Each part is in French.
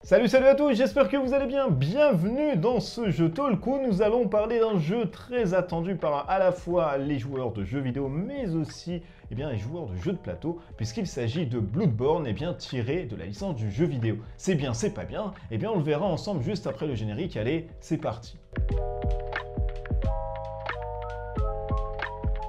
Salut à tous, j'espère que vous allez bien. Bienvenue dans ce jeu Talk où nous allons parler d'un jeu très attendu par à la fois les joueurs de jeux vidéo mais aussi les joueurs de jeux de plateau puisqu'il s'agit de Bloodborne tiré de la licence du jeu vidéo. C'est bien, c'est pas bien, on le verra ensemble juste après le générique. Allez, c'est parti.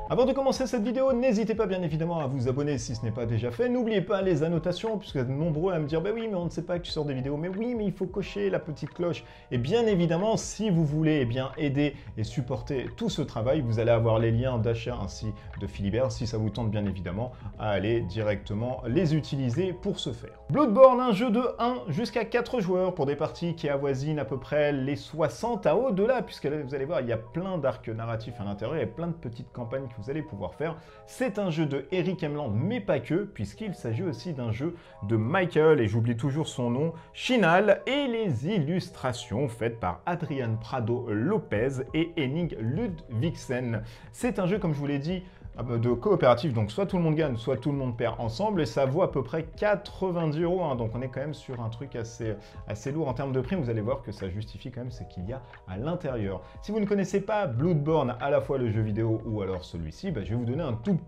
Avant de commencer cette vidéo, n'hésitez pas bien évidemment à vous abonner si ce n'est pas déjà fait. N'oubliez pas les annotations, puisque vous êtes nombreux à me dire « Bah oui, mais on ne sait pas que tu sors des vidéos. » Mais oui, mais il faut cocher la petite cloche. Et bien évidemment, si vous voulez aider et supporter tout ce travail, vous allez avoir les liens d'achat ainsi de Philibert, si ça vous tente bien évidemment, à aller directement les utiliser pour ce faire. Bloodborne, un jeu de 1 jusqu'à 4 joueurs pour des parties qui avoisinent à peu près les 60 à au-delà, puisque là, vous allez voir, il y a plein d'arcs narratifs à l'intérieur et plein de petites campagnes vous allez pouvoir faire. C'est un jeu de Eric Hemland, mais pas que, puisqu'il s'agit aussi d'un jeu de Michael, et j'oublie toujours son nom, Chinal, et les illustrations faites par Adrian Prado Lopez et Henning Ludvigsen. C'est un jeu, comme je vous l'ai dit, de coopératif, donc soit tout le monde gagne, soit tout le monde perd ensemble, et ça vaut à peu près 90 €, hein, donc on est quand même sur un truc assez lourd en termes de prix. Vous allez voir que ça justifie quand même ce qu'il y a à l'intérieur. Si vous ne connaissez pas Bloodborne, à la fois le jeu vidéo ou alors celui-ci, je vais vous donner un tout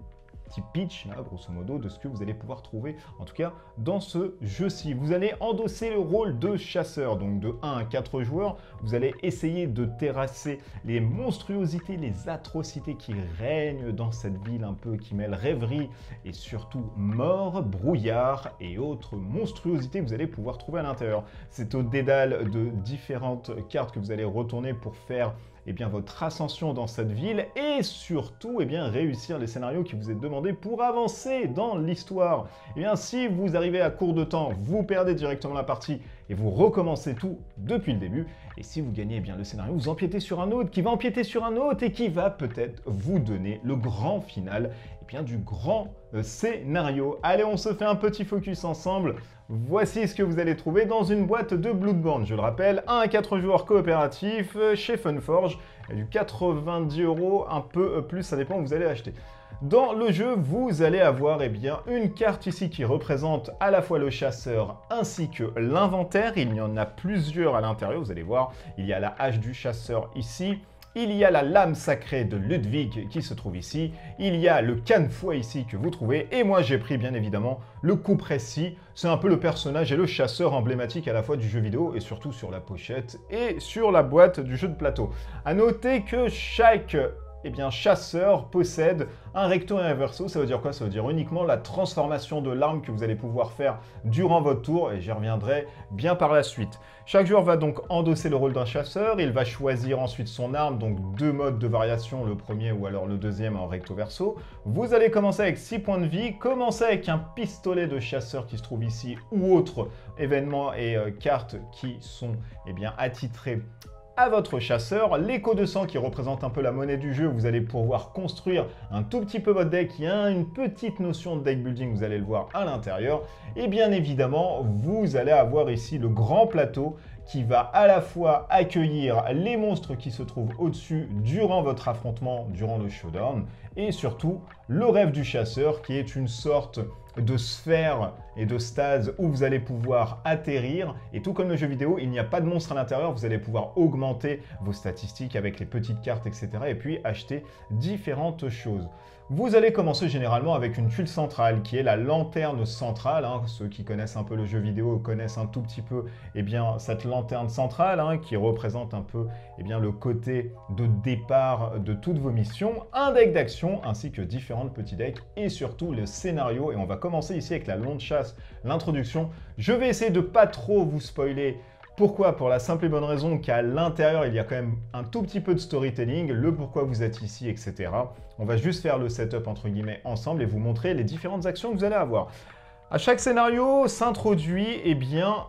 petit pitch, là, grosso modo, de ce que vous allez pouvoir trouver, en tout cas, dans ce jeu-ci. Vous allez endosser le rôle de chasseur, donc de 1 à 4 joueurs. Vous allez essayer de terrasser les monstruosités, les atrocités qui règnent dans cette ville un peu qui mêle rêverie et surtout mort, brouillard et autres monstruosités que vous allez pouvoir trouver à l'intérieur. C'est au dédale de différentes cartes que vous allez retourner pour faire votre ascension dans cette ville et surtout réussir les scénarios qui vous est demandé pour avancer dans l'histoire. Si vous arrivez à court de temps, vous perdez directement la partie et vous recommencez tout depuis le début. Et si vous gagnez le scénario, vous empiétez sur un autre qui va empiéter sur un autre et qui va peut-être vous donner le grand final du grand scénario. Allez, on se fait un petit focus ensemble. Voici ce que vous allez trouver dans une boîte de Bloodborne. Je le rappelle, 1 à 4 joueurs coopératifs chez Funforge. Il y a du 90 €, un peu plus, ça dépend où vous allez acheter. Dans le jeu, vous allez avoir une carte ici qui représente à la fois le chasseur ainsi que l'inventaire. Il y en a plusieurs à l'intérieur, vous allez voir. Il y a la hache du chasseur ici. Il y a la lame sacrée de Ludwig qui se trouve ici. Il y a le canne-fouet ici que vous trouvez. Et moi, j'ai pris bien évidemment le coup précis. C'est un peu le personnage et le chasseur emblématique à la fois du jeu vidéo et surtout sur la pochette et sur la boîte du jeu de plateau. À noter que chaque chasseur possède un recto et un verso. Ça veut dire quoi? Ça veut dire uniquement la transformation de l'arme que vous allez pouvoir faire durant votre tour, et j'y reviendrai bien par la suite. Chaque joueur va donc endosser le rôle d'un chasseur. Il va choisir ensuite son arme, donc 2 modes de variation, le premier ou alors le deuxième en recto verso. Vous allez commencer avec 6 points de vie, commencer avec un pistolet de chasseur qui se trouve ici, ou autres événements et cartes qui sont attitrés à votre chasseur. L'écho de sang qui représente un peu la monnaie du jeu, vous allez pouvoir construire un tout petit peu votre deck. Il y a une petite notion de deck building, vous allez le voir à l'intérieur. Et bien évidemment, vous allez avoir ici le grand plateau qui va à la fois accueillir les monstres qui se trouvent au-dessus durant votre affrontement, durant le showdown, et surtout le rêve du chasseur qui est une sorte de sphère et de stase où vous allez pouvoir atterrir. Et tout comme le jeu vidéo, il n'y a pas de monstre à l'intérieur, vous allez pouvoir augmenter vos statistiques avec les petites cartes, etc. et puis acheter différentes choses. Vous allez commencer généralement avec une tuile centrale qui est la lanterne centrale. Ceux qui connaissent un peu le jeu vidéo connaissent un tout petit peu cette lanterne centrale qui représente un peu le côté de départ de toutes vos missions, un deck d'action ainsi que différents petits decks et surtout le scénario. Et on va commencer ici avec la longue chasse, l'introduction. Je vais essayer de pas trop vous spoiler. Pourquoi? Pour la simple et bonne raison qu'à l'intérieur, il y a quand même un tout petit peu de storytelling, le pourquoi vous êtes ici, etc. On va juste faire le setup entre guillemets ensemble et vous montrer les différentes actions que vous allez avoir. À chaque scénario s'introduit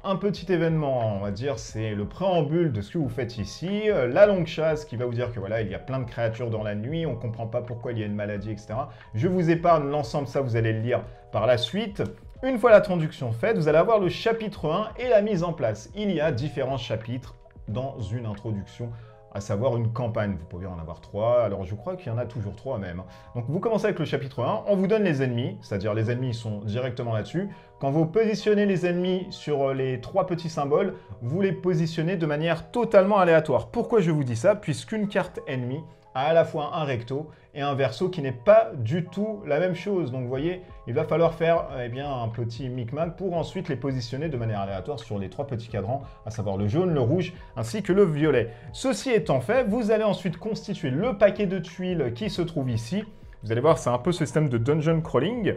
un petit événement, on va dire c'est le préambule de ce que vous faites ici, la longue chasse qui va vous dire que voilà, il y a plein de créatures dans la nuit, on ne comprend pas pourquoi il y a une maladie, etc. Je vous épargne l'ensemble, ça vous allez le lire par la suite. Une fois la traduction faite, vous allez avoir le chapitre 1 et la mise en place. Il y a différents chapitres dans une introduction à savoir une campagne. Vous pouvez en avoir 3, alors je crois qu'il y en a toujours 3 même. Donc vous commencez avec le chapitre 1, on vous donne les ennemis, c'est-à-dire les ennemis sont directement là-dessus. Quand vous positionnez les ennemis sur les 3 petits symboles, vous les positionnez de manière totalement aléatoire. Pourquoi je vous dis ça? Puisqu'une carte ennemie a à la fois un recto et un verso qui n'est pas du tout la même chose. Donc vous voyez, il va falloir faire un petit micmac pour ensuite les positionner de manière aléatoire sur les 3 petits cadrans, à savoir le jaune, le rouge ainsi que le violet. Ceci étant fait, vous allez ensuite constituer le paquet de tuiles qui se trouve ici. Vous allez voir, c'est un peu ce système de dungeon crawling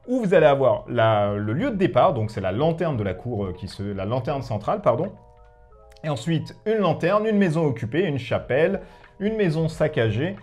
où vous allez avoir le lieu de départ, donc c'est la lanterne de la cour, la lanterne centrale, pardon. Et ensuite, une lanterne, une maison occupée, une chapelle, une maison saccagée,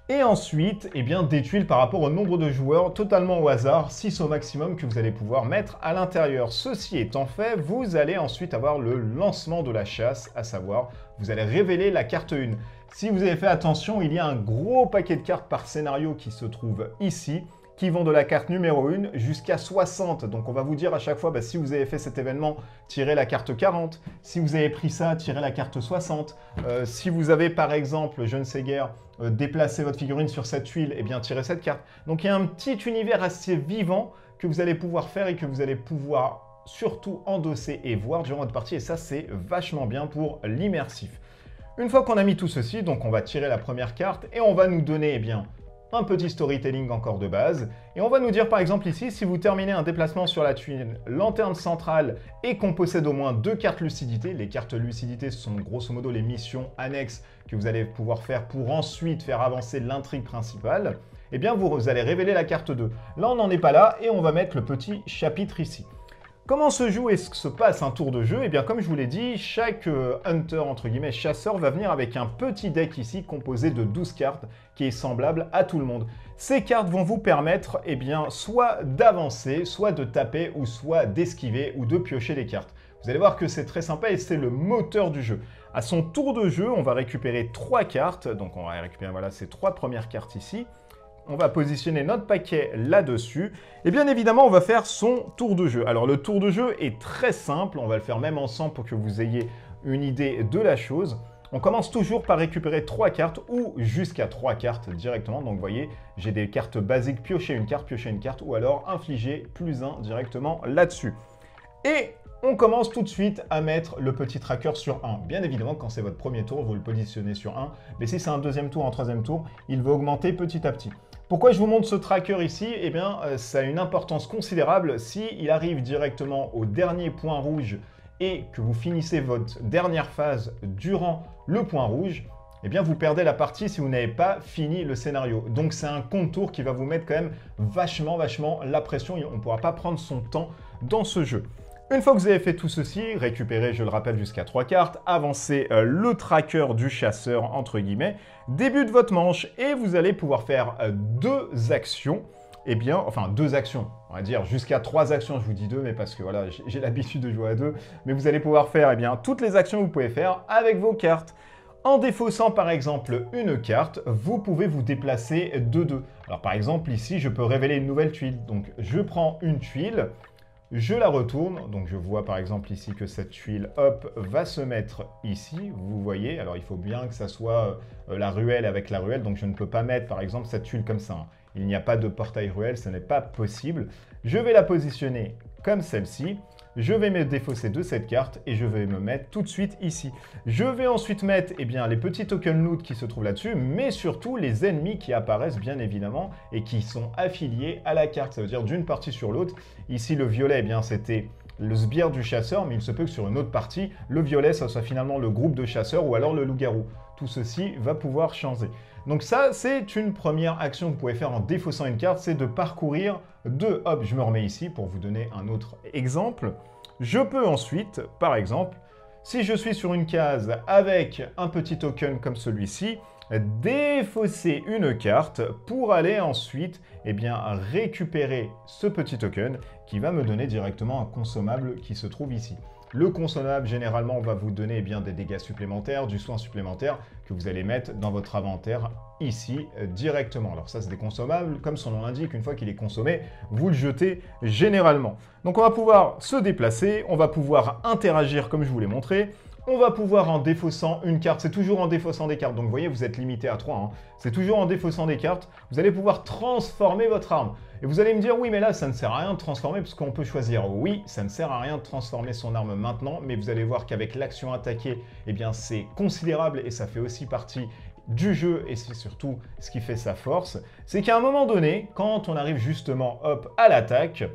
et ensuite, des tuiles par rapport au nombre de joueurs, totalement au hasard, 6 au maximum que vous allez pouvoir mettre à l'intérieur. Ceci étant fait, vous allez ensuite avoir le lancement de la chasse, à savoir, vous allez révéler la carte 1. Si vous avez fait attention, il y a un gros paquet de cartes par scénario qui se trouve ici, qui vont de la carte numéro 1 jusqu'à 60. Donc on va vous dire à chaque fois, si vous avez fait cet événement, tirez la carte 40. Si vous avez pris ça, tirez la carte 60. Si vous avez par exemple, je ne sais guère, déplacé votre figurine sur cette tuile, tirez cette carte. Donc il y a un petit univers assez vivant que vous allez pouvoir faire et que vous allez pouvoir surtout endosser et voir durant votre partie. Et ça, c'est vachement bien pour l'immersif. Une fois qu'on a mis tout ceci, donc on va tirer la première carte et on va nous donner un petit storytelling encore de base. Et on va nous dire par exemple ici, si vous terminez un déplacement sur la tuile lanterne centrale et qu'on possède au moins 2 cartes lucidité, les cartes lucidité ce sont grosso modo les missions annexes que vous allez pouvoir faire pour ensuite faire avancer l'intrigue principale, vous allez révéler la carte 2. Là on n'en est pas là et on va mettre le petit chapitre ici. Comment se joue et se passe un tour de jeu? Comme je vous l'ai dit, chaque hunter, entre guillemets, chasseur, va venir avec un petit deck ici composé de 12 cartes qui est semblable à tout le monde. Ces cartes vont vous permettre soit d'avancer, soit de taper, ou soit d'esquiver ou de piocher les cartes. Vous allez voir que c'est très sympa et c'est le moteur du jeu. À son tour de jeu, on va récupérer 3 cartes. Donc on va récupérer ces 3 premières cartes ici. On va positionner notre paquet là-dessus. Et bien évidemment, on va faire son tour de jeu. Alors le tour de jeu est très simple. On va le faire même ensemble pour que vous ayez une idée de la chose. On commence toujours par récupérer 3 cartes ou jusqu'à 3 cartes directement. Donc vous voyez, j'ai des cartes basiques, piocher une carte, ou alors infliger +1 directement là-dessus. Et on commence tout de suite à mettre le petit tracker sur 1. Bien évidemment, quand c'est votre premier tour, vous le positionnez sur 1. Mais si c'est un deuxième tour, un troisième tour, il va augmenter petit à petit. Pourquoi je vous montre ce tracker ici? Ça a une importance considérable. S'il arrive directement au dernier point rouge et que vous finissez votre dernière phase durant le point rouge, vous perdez la partie si vous n'avez pas fini le scénario. Donc c'est un contour qui va vous mettre quand même vachement la pression. On ne pourra pas prendre son temps dans ce jeu. Une fois que vous avez fait tout ceci, récupérez, je le rappelle, jusqu'à 3 cartes, avancez le tracker du chasseur, entre guillemets, début de votre manche, et vous allez pouvoir faire 2 actions, enfin 2 actions, on va dire jusqu'à 3 actions, je vous dis 2, mais parce que voilà, j'ai l'habitude de jouer à 2, mais vous allez pouvoir faire toutes les actions que vous pouvez faire avec vos cartes. En défaussant par exemple une carte, vous pouvez vous déplacer de 2. Alors par exemple ici, je peux révéler une nouvelle tuile, donc je prends une tuile, je la retourne, donc je vois par exemple ici que cette tuile, hop, va se mettre ici, vous voyez. Alors il faut bien que ça soit la ruelle avec la ruelle, donc je ne peux pas mettre par exemple cette tuile comme ça. Il n'y a pas de portail ruelle, ce n'est pas possible. Je vais la positionner comme celle-ci. Je vais me défausser de cette carte et je vais me mettre tout de suite ici. Je vais ensuite mettre les petits tokens loot qui se trouvent là-dessus, mais surtout les ennemis qui apparaissent bien évidemment et qui sont affiliés à la carte. Ça veut dire d'une partie sur l'autre. Ici le violet, c'était le sbire du chasseur, mais il se peut que sur une autre partie, le violet, ça soit finalement le groupe de chasseurs ou alors le loup-garou. Tout ceci va pouvoir changer. Donc ça, c'est une première action que vous pouvez faire en défaussant une carte, c'est de parcourir hop, je me remets ici pour vous donner un autre exemple. Je peux ensuite, par exemple, si je suis sur une case avec un petit token comme celui-ci, défausser une carte pour aller ensuite récupérer ce petit token qui va me donner directement un consommable qui se trouve ici. Le consommable, généralement, va vous donner des dégâts supplémentaires, du soin supplémentaire que vous allez mettre dans votre inventaire ici directement. Alors ça, c'est des consommables. Comme son nom l'indique, une fois qu'il est consommé, vous le jetez généralement. Donc on va pouvoir se déplacer, on va pouvoir interagir comme je vous l'ai montré. On va pouvoir, en défaussant une carte, c'est toujours en défaussant des cartes, donc vous voyez, vous êtes limité à 3, hein. C'est toujours en défaussant des cartes, vous allez pouvoir transformer votre arme. Et vous allez me dire, oui, mais là, ça ne sert à rien de transformer, parce qu'on peut choisir, oui, ça ne sert à rien de transformer son arme maintenant, mais vous allez voir qu'avec l'action attaquée, eh bien, c'est considérable, et ça fait aussi partie du jeu, et c'est surtout ce qui fait sa force, c'est qu'à un moment donné, quand on arrive justement, hop, à l'attaque,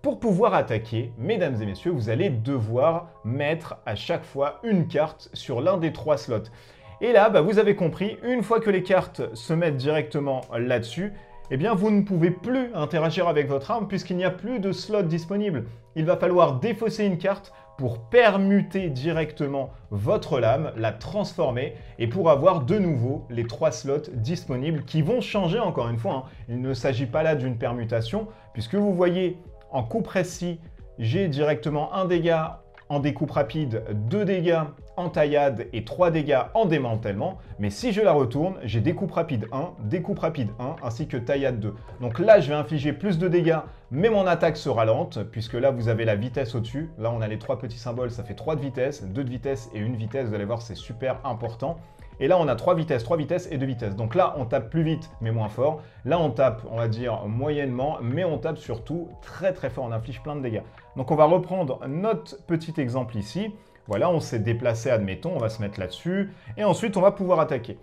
pour pouvoir attaquer, mesdames et messieurs, vous allez devoir mettre à chaque fois une carte sur l'un des 3 slots. Et là, vous avez compris, une fois que les cartes se mettent directement là-dessus, eh bien, vous ne pouvez plus interagir avec votre arme puisqu'il n'y a plus de slot disponible. Il va falloir défausser une carte pour permuter directement votre lame, la transformer et pour avoir de nouveau les 3 slots disponibles qui vont changer encore une fois, hein. Il ne s'agit pas là d'une permutation puisque vous voyez en coupe précis, j'ai directement 1 dégât en découpe rapide, 2 dégâts en taillade et 3 dégâts en démantèlement. Mais si je la retourne, j'ai découpe rapide 1, découpe rapide 1 ainsi que taillade 2. Donc là, je vais infliger plus de dégâts, mais mon attaque sera lente puisque là, vous avez la vitesse au-dessus. Là, on a les 3 petits symboles, ça fait 3 de vitesse, 2 de vitesse et 1 vitesse. Vous allez voir, c'est super important. Et là, on a 3 vitesses et 2 vitesses. Donc là, on tape plus vite, mais moins fort. Là, on tape, on va dire, moyennement, mais on tape surtout très très fort. On inflige plein de dégâts. Donc, on va reprendre notre petit exemple ici. Voilà, on s'est déplacé, admettons, on va se mettre là-dessus. Et ensuite, on va pouvoir attaquer.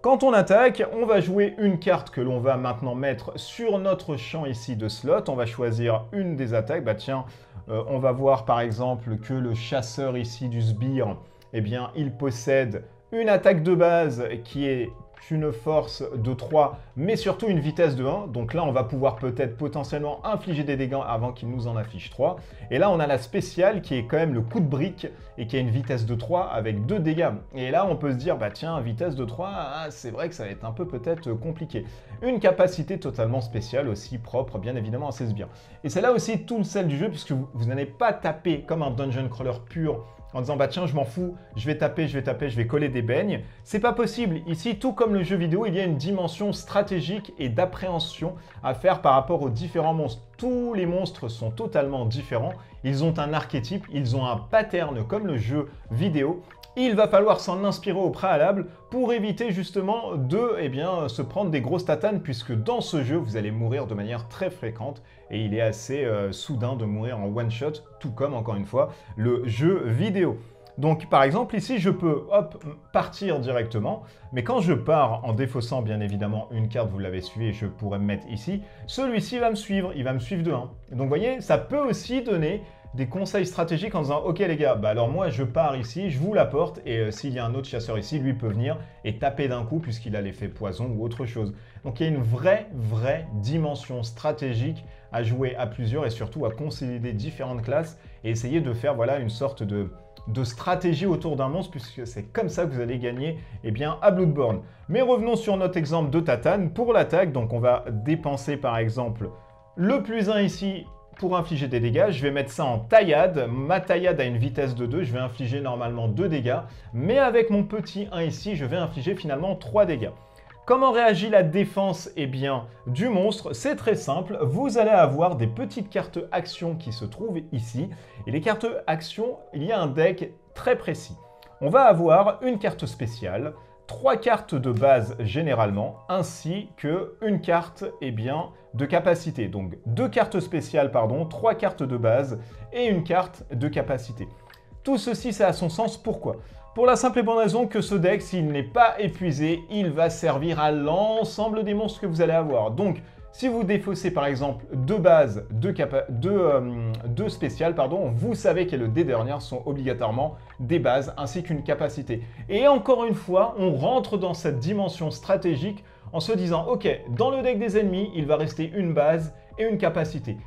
Quand on attaque, on va jouer une carte que l'on va maintenant mettre sur notre champ ici de slot. On va choisir une des attaques. Tiens, on va voir par exemple que le chasseur ici du sbire, eh bien, il possède une attaque de base qui est une force de 3, mais surtout une vitesse de 1. Donc là, on va pouvoir peut-être potentiellement infliger des dégâts avant qu'il nous en affiche 3. Et là, on a la spéciale qui est quand même le coup de brique et qui a une vitesse de 3 avec 2 dégâts. Et là, on peut se dire, tiens, vitesse de 3, c'est vrai que ça va être un peu peut-être compliqué. Une capacité totalement spéciale aussi, propre bien évidemment à ces sbires. Et c'est là aussi tout le sel du jeu, puisque vous n'allez pas taper comme un dungeon crawler pur, en disant tiens, je m'en fous, je vais taper, je vais coller des beignes. C'est pas possible. Ici, tout comme le jeu vidéo, il y a une dimension stratégique et d'appréhension à faire par rapport aux différents monstres. Tous les monstres sont totalement différents. Ils ont un archétype, ils ont un pattern comme le jeu vidéo. Il va falloir s'en inspirer au préalable pour éviter justement de se prendre des grosses tatanes puisque dans ce jeu, vous allez mourir de manière très fréquente et il est assez soudain de mourir en one shot, tout comme encore une fois le jeu vidéo. Donc par exemple ici, je peux partir directement, mais quand je pars en défaussant bien évidemment une carte, vous l'avez suivi et je pourrais me mettre ici, celui-ci va me suivre, il va me suivre de 1. Donc vous voyez, ça peut aussi donner des conseils stratégiques en disant ok les gars, alors moi je pars ici, je vous la porte et s'il y a un autre chasseur ici, lui peut venir et taper d'un coup puisqu'il a l'effet poison ou autre chose. Donc il y a une vraie dimension stratégique à jouer à plusieurs et surtout à consolider différentes classes et essayer de faire une sorte de stratégie autour d'un monstre puisque c'est comme ça que vous allez gagner à Bloodborne. Mais revenons sur notre exemple de tatane pour l'attaque. Donc on va dépenser par exemple le +1 ici pour infliger des dégâts. Je vais mettre ça en taillade. Ma taillade a une vitesse de 2. Je vais infliger normalement 2 dégâts. Mais avec mon petit 1 ici, je vais infliger finalement 3 dégâts. Comment réagit la défense du monstre? C'est très simple. Vous allez avoir des petites cartes actions qui se trouvent ici. Et les cartes actions, il y a un deck très précis. On va avoir une carte spéciale, 3 cartes de base généralement, ainsi qu'une carte de capacité. Donc 2 cartes spéciales, 3 cartes de base et une carte de capacité. Tout ceci, ça a son sens. Pourquoi? Pour la simple et bonne raison que ce deck, s'il n'est pas épuisé, il va servir à l'ensemble des monstres que vous allez avoir. Donc, si vous défaussez par exemple 2 bases, 2 spéciales, vous savez que les 2 dernières sont obligatoirement des bases ainsi qu'une capacité. Et encore une fois, on rentre dans cette dimension stratégique en se disant ok, dans le deck des ennemis, il va rester une base et une capacité.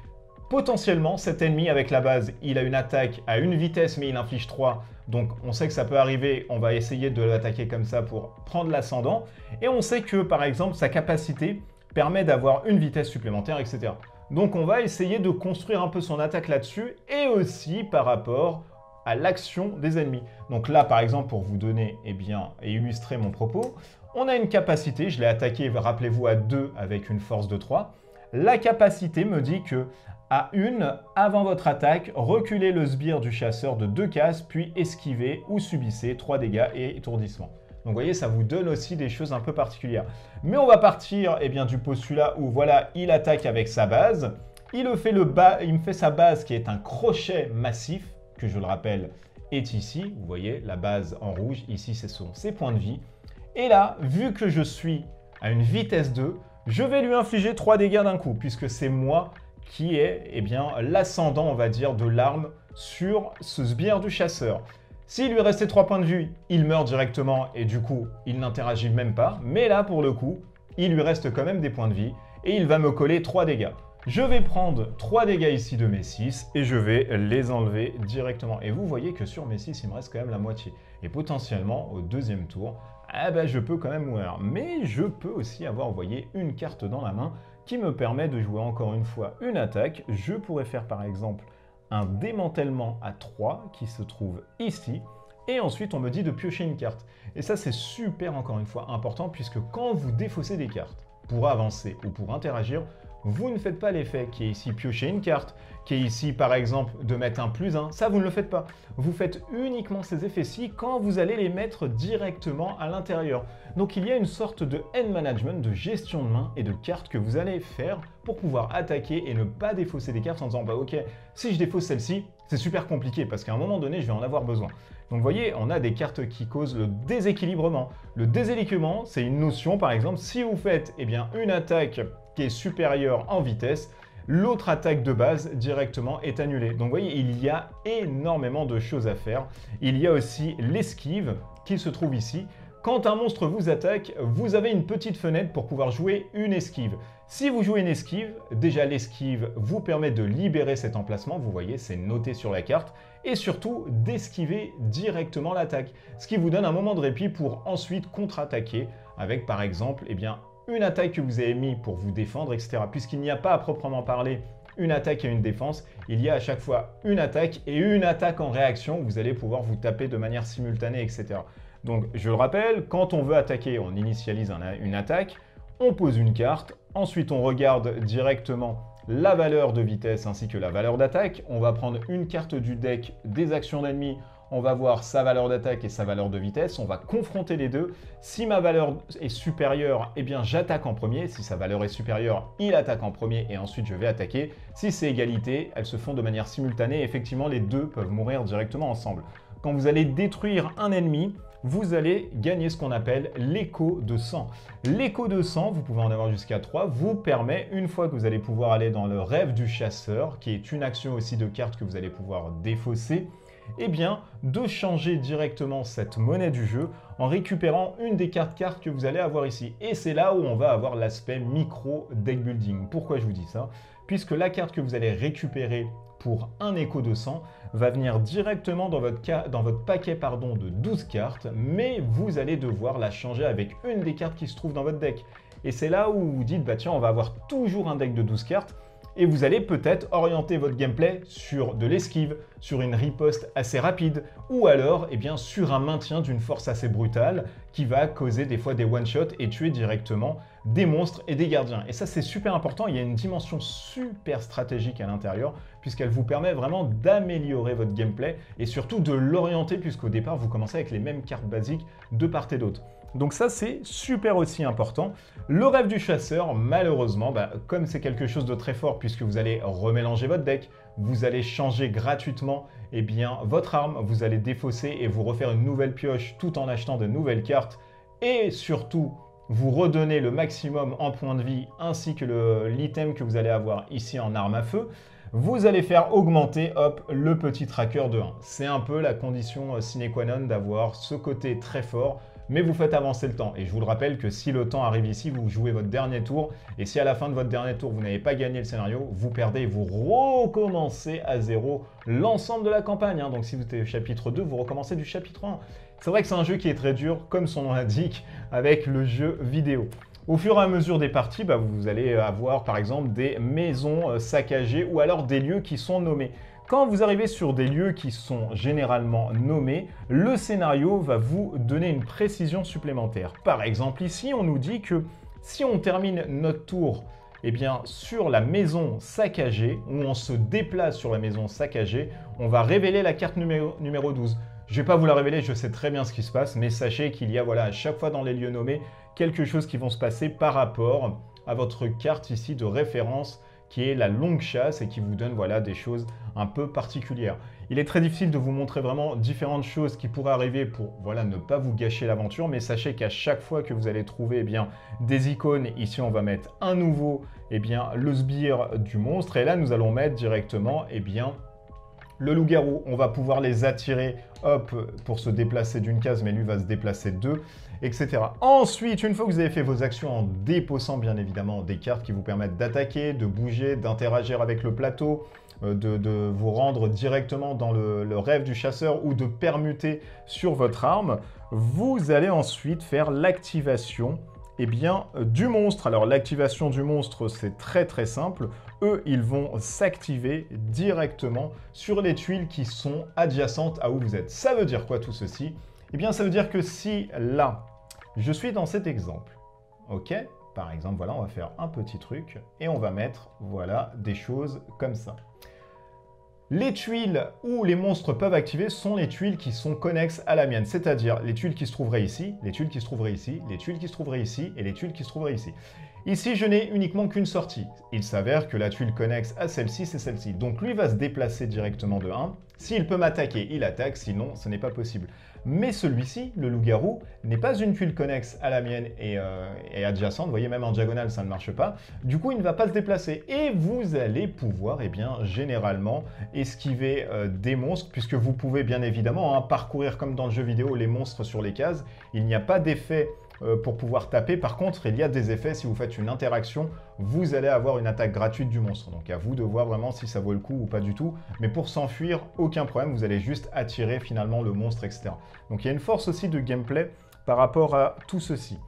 Potentiellement, cet ennemi avec la base, il a une attaque à une vitesse mais il inflige 3. Donc on sait que ça peut arriver, on va essayer de l'attaquer comme ça pour prendre l'ascendant. Et on sait que par exemple, sa capacité permet d'avoir une vitesse supplémentaire, etc. Donc on va essayer de construire un peu son attaque là-dessus et aussi par rapport à l'action des ennemis. Donc là, par exemple, pour vous donner et illustrer mon propos, on a une capacité, je l'ai attaqué, rappelez-vous, à 2 avec une force de 3. La capacité me dit que à 1 avant votre attaque, reculez le sbire du chasseur de 2 cases, puis esquivez ou subissez 3 dégâts et étourdissement. Donc vous voyez, ça vous donne aussi des choses un peu particulières. Mais on va partir du postulat où voilà, il attaque avec sa base. Il me fait sa base qui est un crochet massif, que je le rappelle est ici. Vous voyez, la base en rouge, ici ce sont ses points de vie. Et là, vu que je suis à une vitesse 2, je vais lui infliger 3 dégâts d'un coup, puisque c'est moi qui est l'ascendant, on va dire, de l'arme sur ce sbire du chasseur. S'il lui restait 3 points de vue, il meurt directement et du coup, il n'interagit même pas. Mais là, pour le coup, il lui reste quand même des points de vie et il va me coller 3 dégâts. Je vais prendre 3 dégâts ici de mes 6 et je vais les enlever directement. Et vous voyez que sur mes 6, il me reste quand même la moitié. Et potentiellement, au deuxième tour, je peux quand même mourir. Mais je peux aussi avoir envoyé une carte dans la main qui me permet de jouer encore une fois une attaque. Je pourrais faire par exemple un démantèlement à 3 qui se trouve ici. Et ensuite, on me dit de piocher une carte. Et ça, c'est super, encore une fois, important, puisque quand vous défaussez des cartes pour avancer ou pour interagir, vous ne faites pas l'effet qui est ici piocher une carte, qui est ici par exemple de mettre un +1, ça vous ne le faites pas. Vous faites uniquement ces effets-ci quand vous allez les mettre directement à l'intérieur. Donc il y a une sorte de hand management, de gestion de main et de cartes que vous allez faire pour pouvoir attaquer et ne pas défausser des cartes en disant ok, si je défausse celle-ci, c'est super compliqué parce qu'à un moment donné, je vais en avoir besoin. Donc vous voyez, on a des cartes qui causent le déséquilibrement. Le déséquilibrement, c'est une notion, par exemple, si vous faites une attaque qui est supérieure en vitesse, l'autre attaque de base directement est annulée. Donc vous voyez, il y a énormément de choses à faire. Il y a aussi l'esquive qui se trouve ici. Quand un monstre vous attaque, vous avez une petite fenêtre pour pouvoir jouer une esquive. Si vous jouez une esquive, déjà l'esquive vous permet de libérer cet emplacement, vous voyez, c'est noté sur la carte, et surtout d'esquiver directement l'attaque, ce qui vous donne un moment de répit pour ensuite contre-attaquer avec par exemple une attaque que vous avez mis pour vous défendre, etc. Puisqu'il n'y a pas à proprement parler une attaque et une défense, il y a à chaque fois une attaque et une attaque en réaction où vous allez pouvoir vous taper de manière simultanée, etc. Donc je le rappelle, quand on veut attaquer, on initialise une attaque, on pose une carte, ensuite on regarde directement la valeur de vitesse ainsi que la valeur d'attaque. On va prendre une carte du deck des actions d'ennemis, on va voir sa valeur d'attaque et sa valeur de vitesse, on va confronter les deux. Si ma valeur est supérieure, j'attaque en premier. Si sa valeur est supérieure, il attaque en premier et ensuite je vais attaquer. Si c'est égalité, elles se font de manière simultanée. Effectivement, les deux peuvent mourir directement ensemble. Quand vous allez détruire un ennemi, vous allez gagner ce qu'on appelle l'écho de sang. L'écho de sang, vous pouvez en avoir jusqu'à 3, vous permet, une fois que vous allez pouvoir aller dans le rêve du chasseur, qui est une action aussi de carte que vous allez pouvoir défausser, de changer directement cette monnaie du jeu en récupérant une des cartes que vous allez avoir ici. Et c'est là où on va avoir l'aspect micro deck building. Pourquoi je vous dis ça? Puisque la carte que vous allez récupérer pour un écho de sang va venir directement dans votre paquet de 12 cartes, mais vous allez devoir la changer avec une des cartes qui se trouve dans votre deck. Et c'est là où vous vous dites, tiens, on va avoir toujours un deck de 12 cartes, et vous allez peut-être orienter votre gameplay sur de l'esquive, sur une riposte assez rapide, ou alors sur un maintien d'une force assez brutale qui va causer des fois des one-shots et tuer directement des monstres et des gardiens. Et ça, c'est super important, il y a une dimension super stratégique à l'intérieur, puisqu'elle vous permet vraiment d'améliorer votre gameplay et surtout de l'orienter, puisqu'au départ, vous commencez avec les mêmes cartes basiques de part et d'autre. Donc ça, c'est super aussi important. Le rêve du chasseur, malheureusement, comme c'est quelque chose de très fort, puisque vous allez remélanger votre deck, vous allez changer gratuitement votre arme, vous allez défausser et vous refaire une nouvelle pioche tout en achetant de nouvelles cartes, et surtout, vous redonnez le maximum en points de vie, ainsi que l'item que vous allez avoir ici en arme à feu, vous allez faire augmenter le petit tracker de 1. C'est un peu la condition sine qua non d'avoir ce côté très fort, mais vous faites avancer le temps. Et je vous le rappelle que si le temps arrive ici, vous jouez votre dernier tour, et si à la fin de votre dernier tour, vous n'avez pas gagné le scénario, vous perdez et vous recommencez à zéro l'ensemble de la campagne. Donc si vous êtes au chapitre 2, vous recommencez du chapitre 1. C'est vrai que c'est un jeu qui est très dur, comme son nom l'indique, avec le jeu vidéo. Au fur et à mesure des parties, vous allez avoir par exemple des maisons saccagées ou alors des lieux qui sont nommés. Quand vous arrivez sur des lieux qui sont généralement nommés, le scénario va vous donner une précision supplémentaire. Par exemple, ici, on nous dit que si on termine notre tour eh bien, sur la maison saccagée, où on se déplace sur la maison saccagée, on va révéler la carte numéro 12. Je ne vais pas vous la révéler, je sais très bien ce qui se passe, mais sachez qu'il y a, voilà, à chaque fois dans les lieux nommés, quelque chose qui vont se passer par rapport à votre carte ici de référence, qui est la longue chasse et qui vous donne, voilà, des choses un peu particulières. Il est très difficile de vous montrer vraiment différentes choses qui pourraient arriver pour, voilà, ne pas vous gâcher l'aventure, mais sachez qu'à chaque fois que vous allez trouver, eh bien, des icônes, ici on va mettre un nouveau, eh bien, le sbire du monstre, et là nous allons mettre directement, eh bien, le loup-garou. On va pouvoir les attirer, hop, pour se déplacer d'une case, mais lui va se déplacer de deux, etc. Ensuite, une fois que vous avez fait vos actions en déposant bien évidemment des cartes qui vous permettent d'attaquer, de bouger, d'interagir avec le plateau, de vous rendre directement dans le rêve du chasseur ou de permuter sur votre arme, vous allez ensuite faire l'activation, eh bien, du monstre. Alors l'activation du monstre, c'est très très simple. Eux, ils vont s'activer directement sur les tuiles qui sont adjacentes à où vous êtes. Ça veut dire quoi tout ceci? Eh bien, ça veut dire que si là, je suis dans cet exemple, ok? Par exemple, voilà, on va faire un petit truc et on va mettre, voilà, des choses comme ça. Les tuiles où les monstres peuvent activer sont les tuiles qui sont connexes à la mienne, c'est-à-dire les tuiles qui se trouveraient ici, les tuiles qui se trouveraient ici, les tuiles qui se trouveraient ici et les tuiles qui se trouveraient ici. Ici, je n'ai uniquement qu'une sortie. Il s'avère que la tuile connexe à celle-ci, c'est celle-ci. Donc lui va se déplacer directement de 1. S'il peut m'attaquer, il attaque, sinon ce n'est pas possible. Mais celui-ci, le loup-garou, n'est pas une tuile connexe à la mienne et adjacente. Vous voyez, même en diagonale, ça ne marche pas. Du coup, il ne va pas se déplacer. Et vous allez pouvoir, eh bien, généralement, esquiver des monstres, puisque vous pouvez bien évidemment parcourir comme dans le jeu vidéo les monstres sur les cases. Il n'y a pas d'effet pour pouvoir taper. Par contre, il y a des effets. Si vous faites une interaction, vous allez avoir une attaque gratuite du monstre. Donc à vous de voir vraiment si ça vaut le coup ou pas du tout. Mais pour s'enfuir, aucun problème. Vous allez juste attirer finalement le monstre, etc. Donc il y a une force aussi de gameplay par rapport à tout ceci.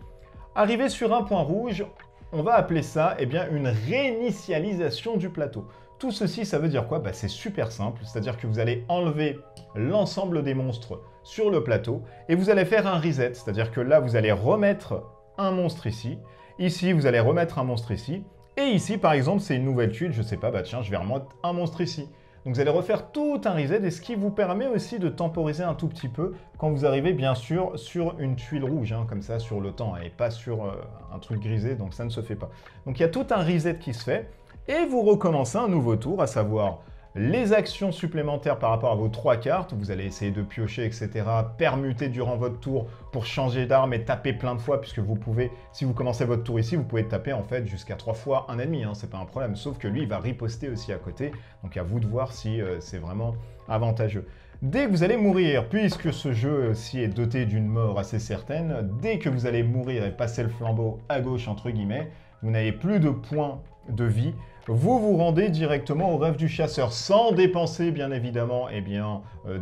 Arrivé sur un point rouge, on va appeler ça, eh bien, une réinitialisation du plateau. Tout ceci, ça veut dire quoi? C'est super simple. C'est-à-dire que vous allez enlever l'ensemble des monstres sur le plateau et vous allez faire un reset. C'est-à-dire que là, vous allez remettre un monstre ici. Ici, vous allez remettre un monstre ici. Et ici, par exemple, c'est une nouvelle tuile. Je ne sais pas, tiens, je vais remettre un monstre ici. Donc vous allez refaire tout un reset et ce qui vous permet aussi de temporiser un tout petit peu quand vous arrivez bien sûr sur une tuile rouge, comme ça sur le temps et pas sur un truc grisé, donc ça ne se fait pas. Donc il y a tout un reset qui se fait et vous recommencez un nouveau tour, à savoir les actions supplémentaires par rapport à vos 3 cartes. Vous allez essayer de piocher, etc., permuter durant votre tour pour changer d'arme et taper plein de fois, puisque vous pouvez, si vous commencez votre tour ici, vous pouvez taper en fait jusqu'à 3 fois un ennemi, c'est pas un problème, sauf que lui, il va riposter aussi à côté, donc à vous de voir si c'est vraiment avantageux. Dès que vous allez mourir, puisque ce jeu-ci est doté d'une mort assez certaine, dès que vous allez mourir et passer le flambeau à gauche, entre guillemets, vous n'avez plus de points de vie, vous vous rendez directement au rêve du chasseur, sans dépenser bien évidemment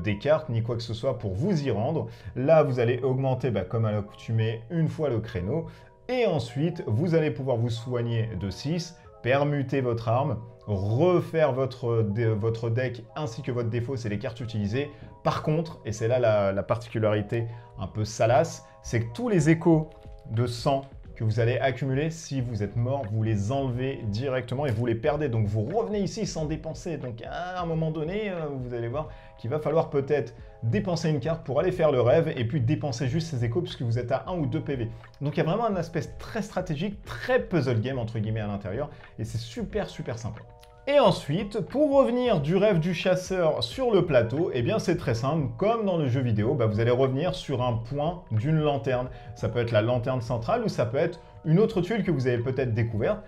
des cartes ni quoi que ce soit pour vous y rendre. Là, vous allez augmenter, comme à l'accoutumée, une fois le créneau, et ensuite, vous allez pouvoir vous soigner de 6, permuter votre arme, refaire votre deck ainsi que votre défaut, c'est les cartes utilisées. Par contre, et c'est là la particularité un peu salace, c'est que tous les échos de sang que vous allez accumuler, si vous êtes mort, vous les enlevez directement et vous les perdez. Donc vous revenez ici sans dépenser. Donc à un moment donné, vous allez voir qu'il va falloir peut-être dépenser une carte pour aller faire le rêve et puis dépenser juste ces échos puisque vous êtes à 1 ou 2 PV. Donc il y a vraiment un aspect très stratégique, très puzzle game entre guillemets à l'intérieur et c'est super sympa. Et ensuite, pour revenir du rêve du chasseur sur le plateau, eh bien c'est très simple, comme dans le jeu vidéo, vous allez revenir sur un point d'une lanterne. Ça peut être la lanterne centrale ou ça peut être une autre tuile que vous avez peut-être découverte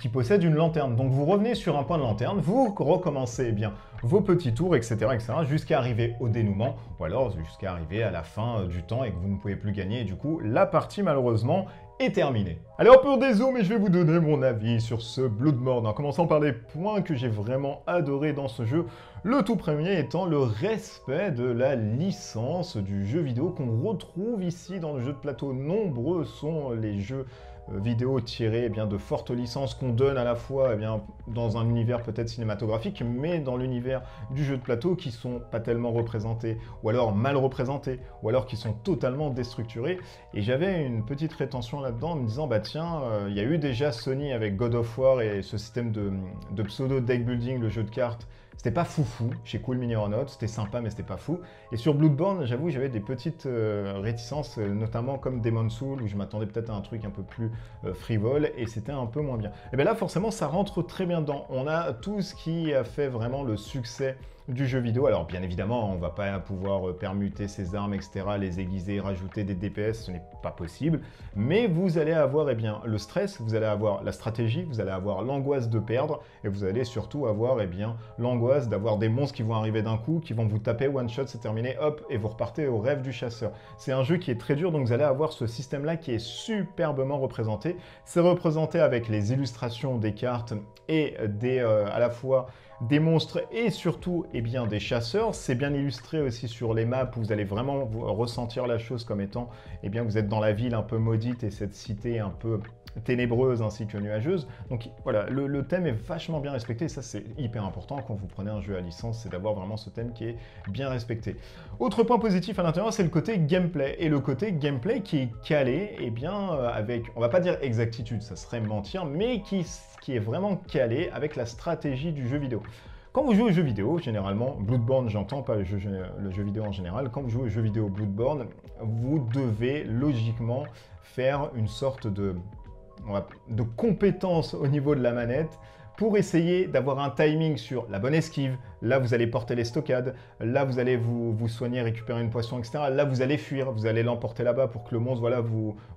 qui possède une lanterne. Donc vous revenez sur un point de lanterne, vous recommencez vos petits tours, etc. jusqu'à arriver au dénouement ou alors jusqu'à arriver à la fin du temps et que vous ne pouvez plus gagner. Et du coup, la partie malheureusement est terminé. Alors pour dézoomer, je vais vous donner mon avis sur ce Bloodborne, en commençant par les points que j'ai vraiment adoré dans ce jeu. Le tout premier étant le respect de la licence du jeu vidéo qu'on retrouve ici dans le jeu de plateau. Nombreux sont les jeux vidéo tirés de fortes licences l'importance qu'on donne à la fois dans un univers peut-être cinématographique, mais dans l'univers du jeu de plateau qui sont pas tellement représentés, ou alors mal représentés, ou alors qui sont totalement déstructurés. Et j'avais une petite rétention là-dedans en me disant, bah tiens, il y a eu déjà Sony avec God of War et ce système de pseudo deck building, le jeu de cartes. C'était pas foufou chez Cool Mini Aeronaut, c'était sympa mais c'était pas fou. Et sur Bloodborne, j'avoue, j'avais des petites réticences, notamment comme Demon's Souls, où je m'attendais peut-être à un truc un peu plus frivole, et c'était un peu moins bien. Et bien là, forcément, ça rentre très bien dedans. On a tout ce qui a fait vraiment le succès du jeu vidéo. Alors bien évidemment, on ne va pas pouvoir permuter ses armes, etc., les aiguiser, rajouter des DPS, ce n'est pas possible. Mais vous allez avoir le stress, vous allez avoir la stratégie, vous allez avoir l'angoisse de perdre, et vous allez surtout avoir l'angoisse d'avoir des monstres qui vont arriver d'un coup, qui vont vous taper, one shot, c'est terminé, hop, et vous repartez au rêve du chasseur. C'est un jeu qui est très dur, donc vous allez avoir ce système-là qui est superbement représenté. C'est représenté avec les illustrations des cartes et à la fois des monstres et surtout des chasseurs. C'est bien illustré aussi sur les maps où vous allez vraiment ressentir la chose comme étant vous êtes dans la ville un peu maudite et cette cité un peu ténébreuse ainsi que nuageuse. Donc voilà, le thème est vachement bien respecté et ça c'est hyper important quand vous prenez un jeu à licence, c'est d'avoir vraiment ce thème qui est bien respecté. Autre point positif à l'intérieur, c'est le côté gameplay. Et le côté gameplay qui est calé, avec, on va pas dire exactitude, ça serait mentir, mais qui est vraiment calé avec la stratégie du jeu vidéo. Quand vous jouez aux jeux vidéo, généralement, Bloodborne, j'entends pas le jeu vidéo en général, quand vous jouez aux jeux vidéo Bloodborne, vous devez logiquement faire une sorte de compétence au niveau de la manette pour essayer d'avoir un timing sur la bonne esquive. Là, vous allez porter les stockades. Là, vous allez vous soigner, récupérer une potion, etc. Là, vous allez fuir. Vous allez l'emporter là-bas pour que le monstre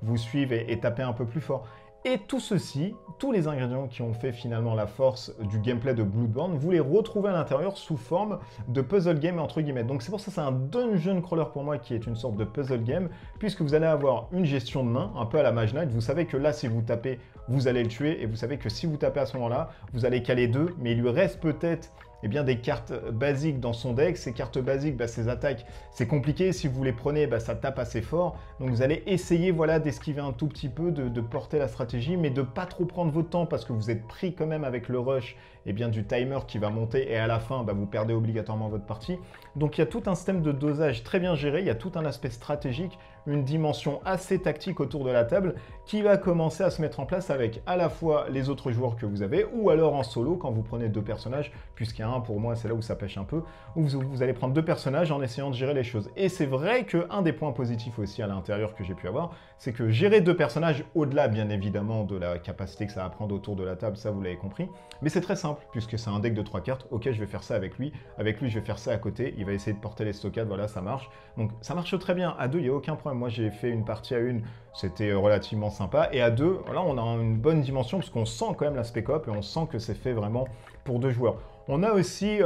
vous suive et taper un peu plus fort. Et tout ceci, tous les ingrédients qui ont fait finalement la force du gameplay de Bloodborne, vous les retrouvez à l'intérieur sous forme de puzzle game entre guillemets. Donc c'est pour ça que c'est un dungeon crawler pour moi qui est une sorte de puzzle game, puisque vous allez avoir une gestion de main, un peu à la Mage Knight. Vous savez que là, si vous tapez, vous allez le tuer, et vous savez que si vous tapez à ce moment-là, vous allez caler 2, mais il lui reste peut-être des cartes basiques dans son deck. Ces cartes basiques, ces attaques, c'est compliqué. Si vous les prenez, ça tape assez fort. Donc vous allez essayer d'esquiver un tout petit peu, de porter la stratégie, mais de pas trop prendre votre temps parce que vous êtes pris quand même avec le rush du timer qui va monter et à la fin, vous perdez obligatoirement votre partie. Donc il y a tout un système de dosage très bien géré, il y a tout un aspect stratégique, une dimension assez tactique autour de la table qui va commencer à se mettre en place avec à la fois les autres joueurs que vous avez ou alors en solo quand vous prenez 2 personnages, puisqu'il y a un pour moi, c'est là où ça pêche un peu, où vous allez prendre 2 personnages en essayant de gérer les choses. Et c'est vrai qu'un des points positifs aussi à l'intérieur que j'ai pu avoir, c'est que gérer 2 personnages, au-delà bien évidemment de la capacité que ça va prendre autour de la table, ça vous l'avez compris, mais c'est très simple, puisque c'est un deck de 3 cartes, ok je vais faire ça avec lui je vais faire ça à côté, il va essayer de porter les stockades, voilà ça marche. Donc ça marche très bien, à 2 il n'y a aucun problème, moi j'ai fait une partie à 1, c'était relativement sympa, et à 2, là on a une bonne dimension, parce qu'on sent quand même l'aspect coop, et on sent que c'est fait vraiment pour 2 joueurs. On a aussi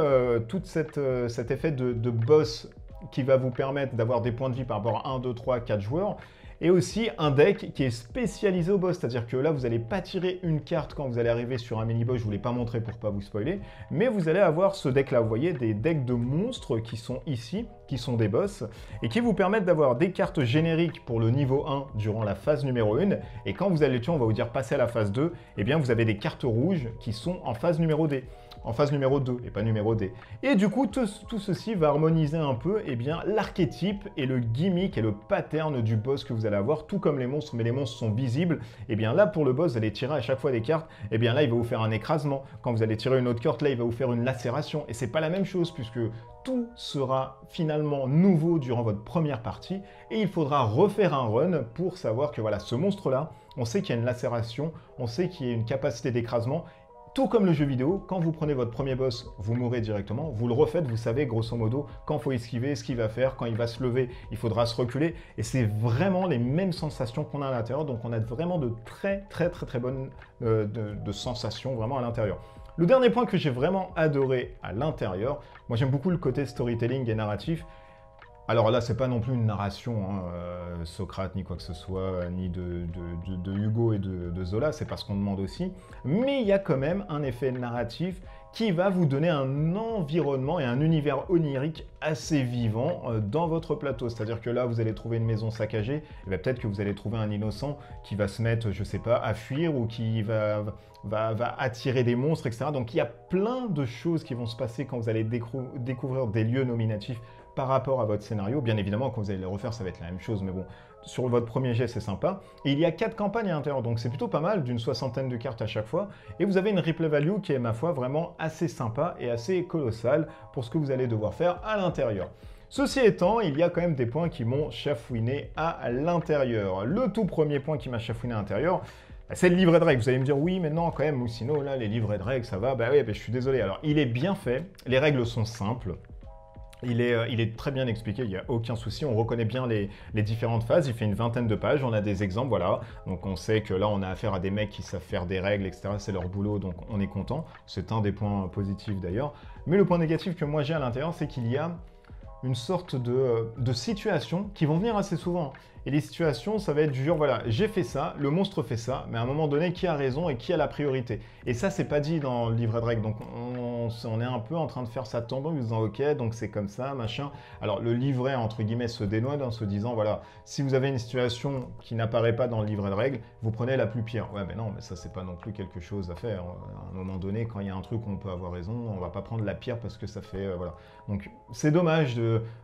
tout cet effet de boss qui va vous permettre d'avoir des points de vie par rapport à 1, 2, 3, 4 joueurs. Et aussi un deck qui est spécialisé au boss, c'est-à-dire que là, vous n'allez pas tirer une carte quand vous allez arriver sur un mini-boss, je ne vous l'ai pas montré pour ne pas vous spoiler, mais vous allez avoir ce deck-là, vous voyez, des decks de monstres qui sont ici, qui sont des boss, et qui vous permettent d'avoir des cartes génériques pour le niveau 1 durant la phase numéro 1, et quand vous allez tuer, on va vous dire passer à la phase 2, et bien vous avez des cartes rouges qui sont en phase numéro D. En phase numéro 2 et pas numéro D. Et du coup, tout ceci va harmoniser un peu l'archétype et le gimmick et le pattern du boss que vous allez avoir, tout comme les monstres, mais les monstres sont visibles. Et bien là, pour le boss, vous allez tirer à chaque fois des cartes, et bien là, il va vous faire un écrasement. Quand vous allez tirer une autre carte, là, il va vous faire une lacération. Et c'est pas la même chose, puisque tout sera finalement nouveau durant votre première partie, et il faudra refaire un run pour savoir que voilà, ce monstre-là, on sait qu'il y a une lacération, on sait qu'il y a une capacité d'écrasement. Tout comme le jeu vidéo, quand vous prenez votre premier boss, vous mourrez directement, vous le refaites, vous savez grosso modo quand il faut esquiver, ce qu'il va faire, quand il va se lever, il faudra se reculer, et c'est vraiment les mêmes sensations qu'on a à l'intérieur, donc on a vraiment de très bonnes de sensations vraiment à l'intérieur. Le dernier point que j'ai vraiment adoré à l'intérieur, moi j'aime beaucoup le côté storytelling et narratif. Alors là, c'est pas non plus une narration, hein, Socrate, ni quoi que ce soit, ni de Hugo et de Zola, c'est pas ce qu'on demande aussi. Mais il y a quand même un effet narratif qui va vous donner un environnement et un univers onirique assez vivant dans votre plateau. C'est-à-dire que là, vous allez trouver une maison saccagée, et bien peut-être que vous allez trouver un innocent qui va se mettre, je sais pas, à fuir ou qui va attirer des monstres, etc. Donc il y a plein de choses qui vont se passer quand vous allez découvrir des lieux nominatifs par rapport à votre scénario. Bien évidemment, quand vous allez le refaire, ça va être la même chose, mais bon, sur votre premier jet, c'est sympa. Et il y a 4 campagnes à l'intérieur, donc c'est plutôt pas mal, d'une 60aine de cartes à chaque fois. Et vous avez une replay value qui est, ma foi, vraiment assez sympa et assez colossale pour ce que vous allez devoir faire à l'intérieur. Ceci étant, il y a quand même des points qui m'ont chafouiné à l'intérieur. Le tout premier point qui m'a chafouiné à l'intérieur, c'est le livret de règles. Vous allez me dire, oui, mais non, quand même, ou sinon, là, les livrets de règles, ça va. Bah oui, bah, je suis désolé. Alors, il est bien fait, les règles sont simples. Il est très bien expliqué, il n'y a aucun souci, on reconnaît bien les différentes phases, il fait une 20aine de pages, on a des exemples, voilà. Donc on sait que là on a affaire à des mecs qui savent faire des règles, etc. C'est leur boulot, donc on est content. C'est un des points positifs d'ailleurs. Mais le point négatif que moi j'ai à l'intérieur, c'est qu'il y a une sorte de situations qui vont venir assez souvent. Et les situations, ça va être du genre, voilà, j'ai fait ça, le monstre fait ça, mais à un moment donné, qui a raison et qui a la priorité? Et ça, c'est pas dit dans le livret de règles, donc on est un peu en train de faire ça tomber en disant, ok, donc c'est comme ça, machin. Alors le livret, entre guillemets, se dénoue en se disant, voilà, si vous avez une situation qui n'apparaît pas dans le livret de règles, vous prenez la plus pire. Ouais, mais non, mais ça, c'est pas non plus quelque chose à faire. À un moment donné, quand il y a un truc où on peut avoir raison, on va pas prendre la pire parce que ça fait, voilà. Donc c'est dommage,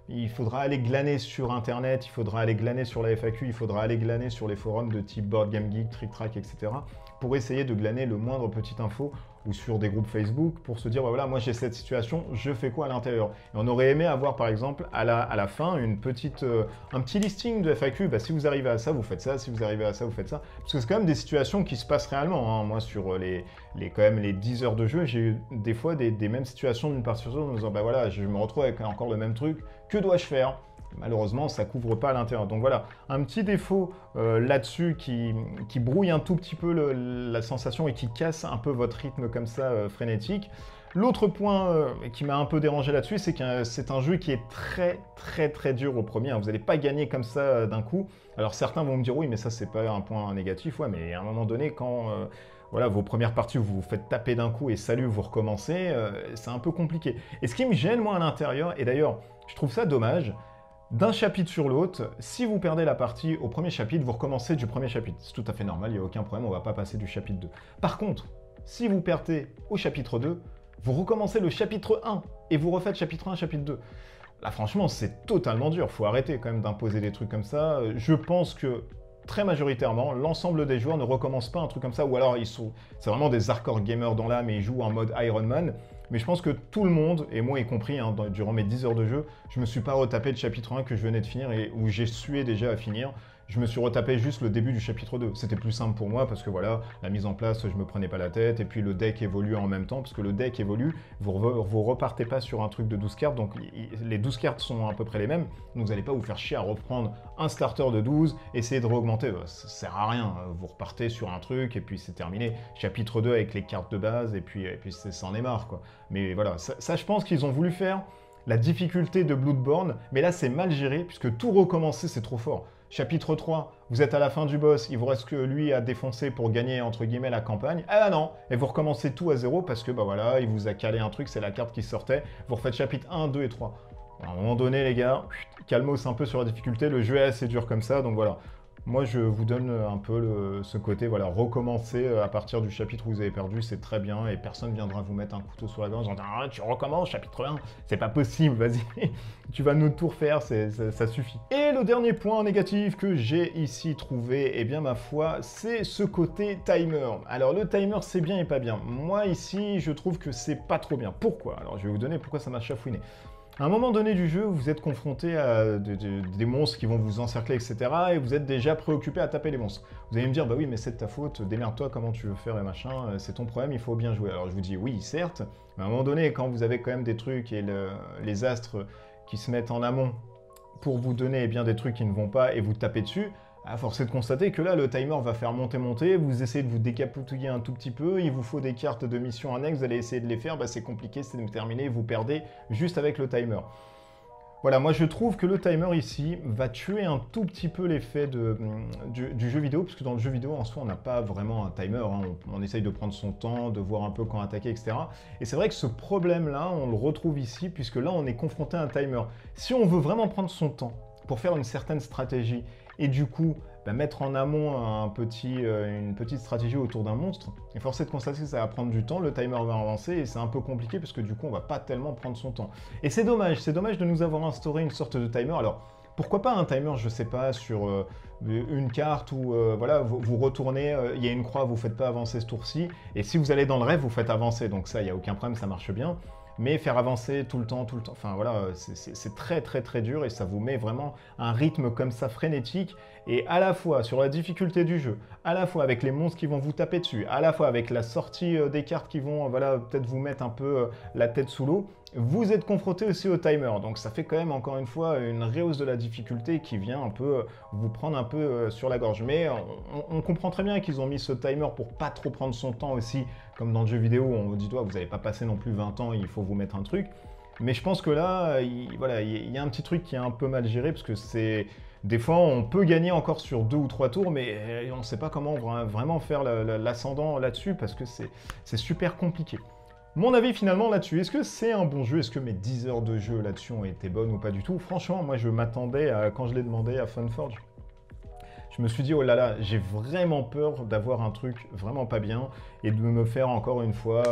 il faudra aller glaner sur Internet, il faudra aller glaner sur la FAQ, il faudra aller glaner sur les forums de type Board Game Geek, Trick Track, etc. pour essayer de glaner le moindre petite info ou sur des groupes Facebook pour se dire, bah voilà, moi j'ai cette situation, je fais quoi à l'intérieur? Et on aurait aimé avoir par exemple à la fin un petit listing de FAQ, bah, si vous arrivez à ça, vous faites ça, si vous arrivez à ça, vous faites ça. Parce que c'est quand même des situations qui se passent réellement, hein. Moi sur quand même les 10 heures de jeu, j'ai eu des fois des mêmes situations d'une partie sur l'autre en me disant, bah voilà, je me retrouve avec encore le même truc, que dois-je faire? Malheureusement, ça couvre pas à l'intérieur. Donc voilà, un petit défaut là-dessus qui brouille un tout petit peu la sensation et qui casse un peu votre rythme comme ça frénétique. L'autre point qui m'a un peu dérangé là-dessus, c'est que c'est un jeu qui est très dur au premier, hein. Vous n'allez pas gagner comme ça d'un coup. Alors certains vont me dire, oui, mais ça, c'est pas un point négatif. Ouais, mais à un moment donné, quand voilà, vos premières parties, vous vous faites taper d'un coup et salut, vous recommencez, c'est un peu compliqué. Et ce qui me gêne, moi, à l'intérieur, et d'ailleurs, je trouve ça dommage, d'un chapitre sur l'autre, si vous perdez la partie au premier chapitre, vous recommencez du premier chapitre. C'est tout à fait normal, il n'y a aucun problème, on ne va pas passer du chapitre 2. Par contre, si vous perdez au chapitre 2, vous recommencez le chapitre 1 et vous refaites chapitre 1, chapitre 2. Là, franchement, c'est totalement dur. Faut arrêter quand même d'imposer des trucs comme ça. Je pense que très majoritairement, l'ensemble des joueurs ne recommencent pas un truc comme ça, ou alors c'est vraiment des hardcore gamers dans l'âme et ils jouent en mode Iron Man. Mais je pense que tout le monde, et moi y compris, hein, durant mes 10 heures de jeu, je me suis pas retapé le chapitre 1 que je venais de finir et où j'ai sué déjà à finir. Je me suis retapé juste le début du chapitre 2. C'était plus simple pour moi parce que voilà, la mise en place, je me prenais pas la tête. Et puis le deck évolue en même temps parce que le deck évolue. Vous repartez pas sur un truc de 12 cartes. Donc les 12 cartes sont à peu près les mêmes. Donc vous n'allez pas vous faire chier à reprendre un starter de 12, essayer de re-augmenter. Ça sert à rien. Vous repartez sur un truc et puis c'est terminé. Chapitre 2 avec les cartes de base et puis ça en est marre, quoi. Mais voilà, ça je pense qu'ils ont voulu faire la difficulté de Bloodborne. Mais là c'est mal géré puisque tout recommencer c'est trop fort. Chapitre 3, vous êtes à la fin du boss, il vous reste que lui à défoncer pour gagner entre guillemets la campagne. Ah non, et vous recommencez tout à zéro parce que bah voilà, il vous a calé un truc, c'est la carte qui sortait. Vous refaites chapitre 1, 2 et 3. À un moment donné les gars, calmos un peu sur la difficulté, le jeu est assez dur comme ça, donc voilà. Moi, je vous donne un peu ce côté, voilà, recommencer à partir du chapitre où vous avez perdu, c'est très bien, et personne ne viendra vous mettre un couteau sur la gorge en disant « Ah, tu recommences, chapitre 1 !» C'est pas possible, vas-y, tu vas nous tout refaire, ça suffit. Et le dernier point négatif que j'ai ici trouvé, eh bien, ma foi, c'est ce côté timer. Alors, le timer, c'est bien et pas bien. Moi, ici, je trouve que c'est pas trop bien. Pourquoi? Alors, je vais vous donner pourquoi ça m'a chafouiné. À un moment donné du jeu, vous êtes confronté à des monstres qui vont vous encercler, etc. Et vous êtes déjà préoccupé à taper les monstres. Vous allez me dire, bah oui, mais c'est de ta faute, démerde-toi, comment tu veux faire et machin, c'est ton problème, il faut bien jouer. Alors je vous dis, oui, certes, mais à un moment donné, quand vous avez quand même des trucs et les astres qui se mettent en amont pour vous donner bien des trucs qui ne vont pas et vous taper dessus, à force est de constater que là, le timer va faire monter, vous essayez de vous décapotouiller un tout petit peu, il vous faut des cartes de mission annexes, vous allez essayer de les faire, bah c'est compliqué, c'est terminé, vous perdez juste avec le timer. Voilà, moi je trouve que le timer ici va tuer un tout petit peu l'effet du jeu vidéo, parce que dans le jeu vidéo en soi on n'a pas vraiment un timer, hein. On essaye de prendre son temps, de voir un peu quand attaquer, etc. Et c'est vrai que ce problème-là, on le retrouve ici, puisque là on est confronté à un timer. Si on veut vraiment prendre son temps pour faire une certaine stratégie, et du coup mettre en amont une petite stratégie autour d'un monstre, et force est de constater que ça va prendre du temps, le timer va avancer, et c'est un peu compliqué, parce que du coup on va pas tellement prendre son temps. Et c'est dommage de nous avoir instauré une sorte de timer. Alors, pourquoi pas un timer, je sais pas, sur une carte où voilà, vous retournez, il y a une croix, vous faites pas avancer ce tour-ci, et si vous allez dans le rêve, vous faites avancer, donc ça, il n'y a aucun problème, ça marche bien. Mais faire avancer tout le temps, enfin voilà, c'est très très très dur et ça vous met vraiment un rythme comme ça frénétique. Et à la fois sur la difficulté du jeu, à la fois avec les monstres qui vont vous taper dessus, à la fois avec la sortie des cartes qui vont voilà, peut-être vous mettre un peu la tête sous l'eau, vous êtes confronté aussi au timer. Donc ça fait quand même encore une fois une rehausse de la difficulté qui vient un peu vous prendre un peu sur la gorge. Mais on comprend très bien qu'ils ont mis ce timer pour pas trop prendre son temps aussi, comme dans le jeu vidéo où on vous dit toi, vous n'allez pas passer non plus 20 ans, il faut vous mettre un truc. Mais je pense que là, voilà, il y a un petit truc qui est un peu mal géré parce que c'est... Des fois, on peut gagner encore sur 2 ou 3 tours, mais on ne sait pas comment vraiment faire l'ascendant là-dessus parce que c'est super compliqué. Mon avis finalement là-dessus, est-ce que c'est un bon jeu? Est-ce que mes 10 heures de jeu là-dessus ont été bonnes ou pas du tout? Franchement, moi je m'attendais à, quand je l'ai demandé à Funforge, je me suis dit, oh là là, j'ai vraiment peur d'avoir un truc vraiment pas bien et de me faire encore une fois,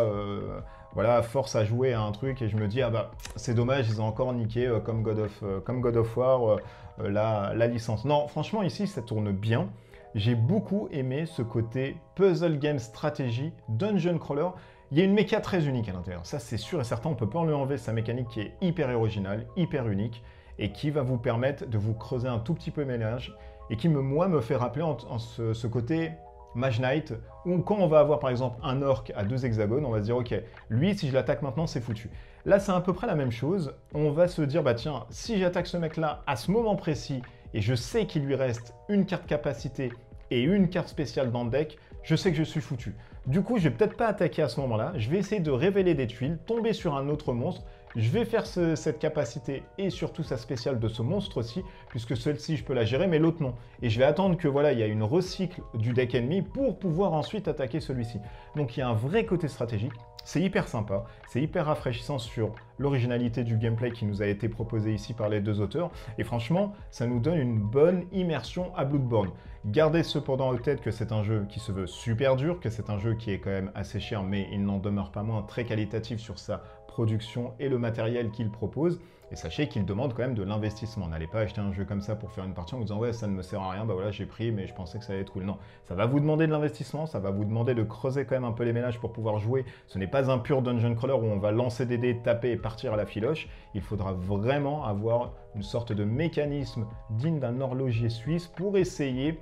voilà, force à jouer à un truc et je me dis, ah bah, c'est dommage, ils ont encore niqué comme God of War la licence. Non, franchement, ici, ça tourne bien. J'ai beaucoup aimé ce côté puzzle game stratégie, dungeon crawler. Il y a une méca très unique à l'intérieur. Ça, c'est sûr et certain, on ne peut pas enlever enlever sa mécanique qui est hyper originale, hyper unique et qui va vous permettre de vous creuser un tout petit peu ménage et qui, moi, me fait rappeler ce côté Mage Knight, où quand on va avoir par exemple un orc à 2 hexagones, on va se dire ok, lui si je l'attaque maintenant c'est foutu. Là c'est à peu près la même chose, on va se dire bah tiens, si j'attaque ce mec là à ce moment précis et je sais qu'il lui reste une carte capacité et une carte spéciale dans le deck, je sais que je suis foutu. Du coup je vais peut-être pas attaquer à ce moment là, je vais essayer de révéler des tuiles, tomber sur un autre monstre, je vais faire cette capacité et surtout sa spéciale de ce monstre aussi, puisque celle-ci je peux la gérer, mais l'autre non. Et je vais attendre que voilà, il y a une recycle du deck ennemi pour pouvoir ensuite attaquer celui-ci. Donc il y a un vrai côté stratégique, c'est hyper sympa, c'est hyper rafraîchissant sur l'originalité du gameplay qui nous a été proposé ici par les deux auteurs, et franchement, ça nous donne une bonne immersion à Bloodborne. Gardez cependant en tête que c'est un jeu qui se veut super dur, que c'est un jeu qui est quand même assez cher, mais il n'en demeure pas moins très qualitatif sur sa production et le matériel qu'il propose. Et sachez qu'il demande quand même de l'investissement. N'allez pas acheter un jeu comme ça pour faire une partie en vous disant ouais ça ne me sert à rien, bah voilà j'ai pris mais je pensais que ça allait être cool. Non, ça va vous demander de l'investissement, ça va vous demander de creuser quand même un peu les ménages pour pouvoir jouer. Ce n'est pas un pur dungeon crawler où on va lancer des dés, taper et partir à la filoche. Il faudra vraiment avoir une sorte de mécanisme digne d'un horloger suisse pour essayer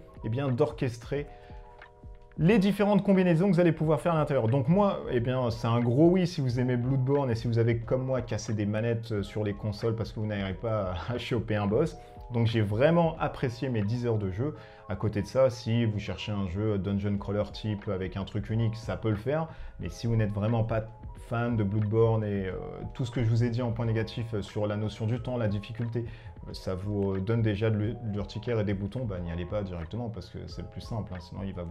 d'orchestrer les différentes combinaisons que vous allez pouvoir faire à l'intérieur. Donc moi, c'est un gros oui si vous aimez Bloodborne et si vous avez, comme moi, cassé des manettes sur les consoles parce que vous n'arrivez pas à choper un boss. Donc j'ai vraiment apprécié mes 10 heures de jeu. À côté de ça, si vous cherchez un jeu dungeon crawler type avec un truc unique, ça peut le faire. Mais si vous n'êtes vraiment pas fan de Bloodborne et tout ce que je vous ai dit en point négatif sur la notion du temps, la difficulté, ça vous donne déjà de l'urticaire et des boutons, bah n'y allez pas directement parce que c'est le plus simple, hein, sinon il va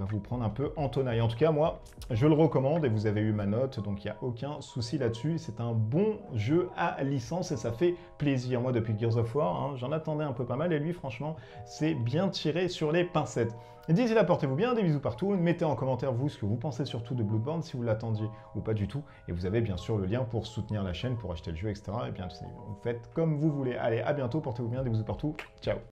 vous prendre un peu en tenaille. En tout cas, moi, je le recommande et vous avez eu ma note, donc il n'y a aucun souci là-dessus. C'est un bon jeu à licence et ça fait plaisir. Moi, depuis Gears of War, hein, j'en attendais un peu pas mal et lui, franchement, c'est bien tiré sur les pincettes. D'ici là, portez-vous bien, des bisous partout. Mettez en commentaire, vous, ce que vous pensez surtout de Bloodborne, si vous l'attendiez ou pas du tout. Et vous avez bien sûr le lien pour soutenir la chaîne, pour acheter le jeu, etc. Et bien, vous faites comme vous voulez. Allez, à bientôt, portez-vous bien, des bisous partout. Ciao.